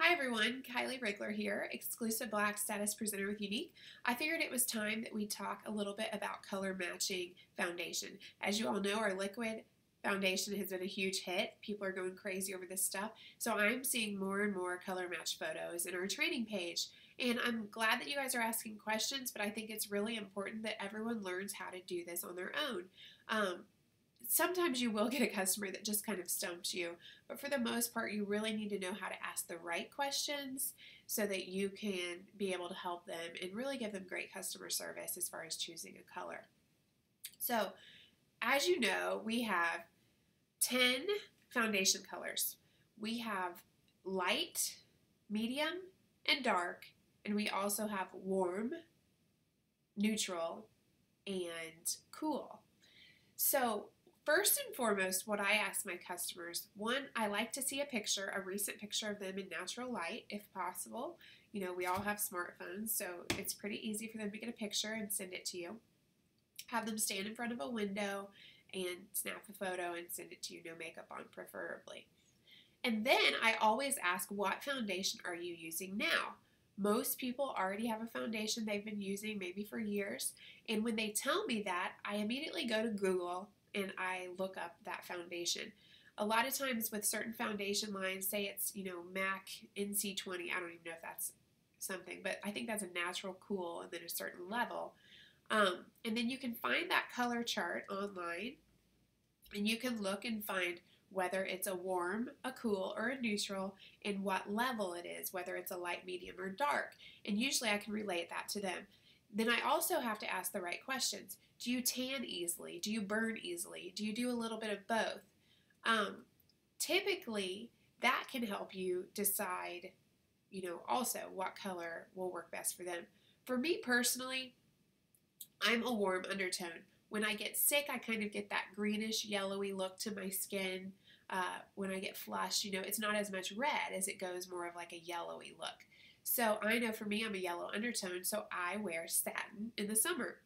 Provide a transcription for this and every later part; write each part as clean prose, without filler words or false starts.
Hi everyone, Kylie Rigler here, exclusive black status presenter with Younique. I figured it was time that we talk a little bit about color matching foundation. As you all know, our liquid foundation has been a huge hit. People are going crazy over this stuff. So I'm seeing more and more color match photos in our training page. And I'm glad that you guys are asking questions, but I think it's really important that everyone learns how to do this on their own. Sometimes you will get a customer that just kind of stumps you, but for the most part, you really need to know how to ask the right questions so that you can be able to help them and really give them great customer service as far as choosing a color. So, as you know, we have 10 foundation colors. We have light, medium, and dark, and we also have warm, neutral, and cool. So, first and foremost, what I ask my customers, one, I like to see a recent picture of them in natural light if possible. You know, we all have smartphones, so it's pretty easy for them to get a picture and send it to you. Have them stand in front of a window and snap a photo and send it to you, no makeup on preferably. And then I always ask, what foundation are you using now? Most people already have a foundation they've been using maybe for years, and when they tell me that, I immediately go to Google and I look up that foundation. A lot of times with certain foundation lines, say it's, MAC NC20, I don't even know if that's something, but I think that's a natural cool and then a certain level. And then you can find that color chart online and you can look and find whether it's a warm, a cool, or a neutral, and what level it is, whether it's a light, medium, or dark. And usually I can relate that to them. Then I also have to ask the right questions. Do you tan easily? Do you burn easily? Do you do a little bit of both? Typically, that can help you decide, also what color will work best for them. For me personally, I'm a warm undertone. When I get sick, I kind of get that greenish, yellowy look to my skin. When I get flushed, it's not as much red as it goes more of like a yellowy look. So I know for me, I'm a yellow undertone, so I wear satin in the summer.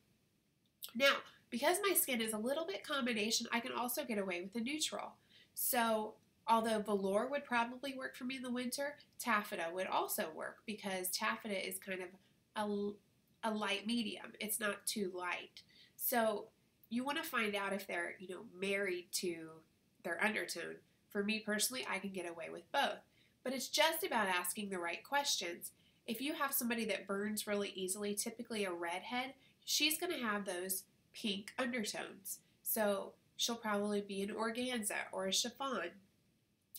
Now, because my skin is a little bit combination, I can also get away with a neutral. So although velour would probably work for me in the winter, taffeta would also work because taffeta is kind of a light medium. It's not too light. So you want to find out if they're, married to their undertone. For me personally, I can get away with both. But it's just about asking the right questions. If you have somebody that burns really easily, typically a redhead, she's going to have those pink undertones. So she'll probably be an organza or a chiffon.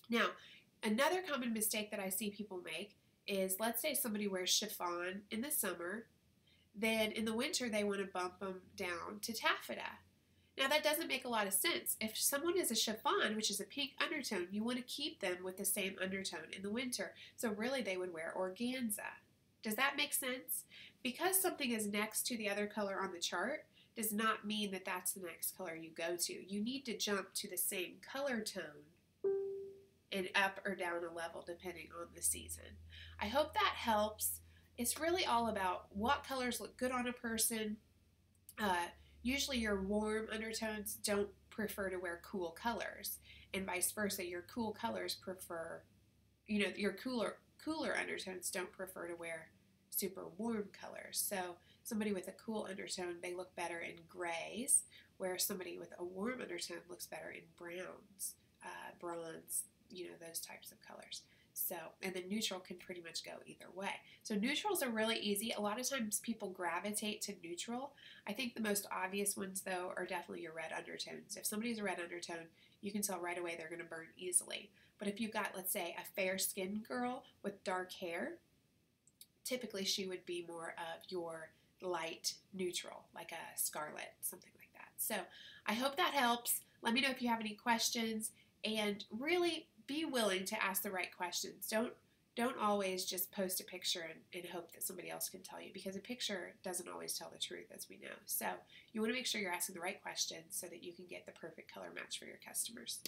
Now, another common mistake that I see people make is, let's say somebody wears chiffon in the summer, then in the winter they want to bump them down to taffeta. Now that doesn't make a lot of sense. If someone is a chiffon, which is a pink undertone, you want to keep them with the same undertone in the winter. So really they would wear organza. Does that make sense? Because something is next to the other color on the chart does not mean that that's the next color you go to. You need to jump to the same color tone and up or down a level depending on the season. I hope that helps. It's really all about what colors look good on a person. Usually your warm undertones don't prefer to wear cool colors, and vice versa. Your cool colors prefer, your cooler undertones don't prefer to wear super warm colors. So somebody with a cool undertone, they look better in grays, where somebody with a warm undertone looks better in browns, bronze, those types of colors. So, and then neutral can pretty much go either way. So neutrals are really easy. A lot of times people gravitate to neutral. I think the most obvious ones though are definitely your red undertones. If somebody's a red undertone, you can tell right away they're going to burn easily. But if you've got, let's say, a fair-skinned girl with dark hair, typically she would be more of your light neutral, like a scarlet, something like that. So I hope that helps. Let me know if you have any questions, and really be willing to ask the right questions. Don't always just post a picture and hope that somebody else can tell you, because a picture doesn't always tell the truth, as we know. So you want to make sure you're asking the right questions so that you can get the perfect color match for your customers.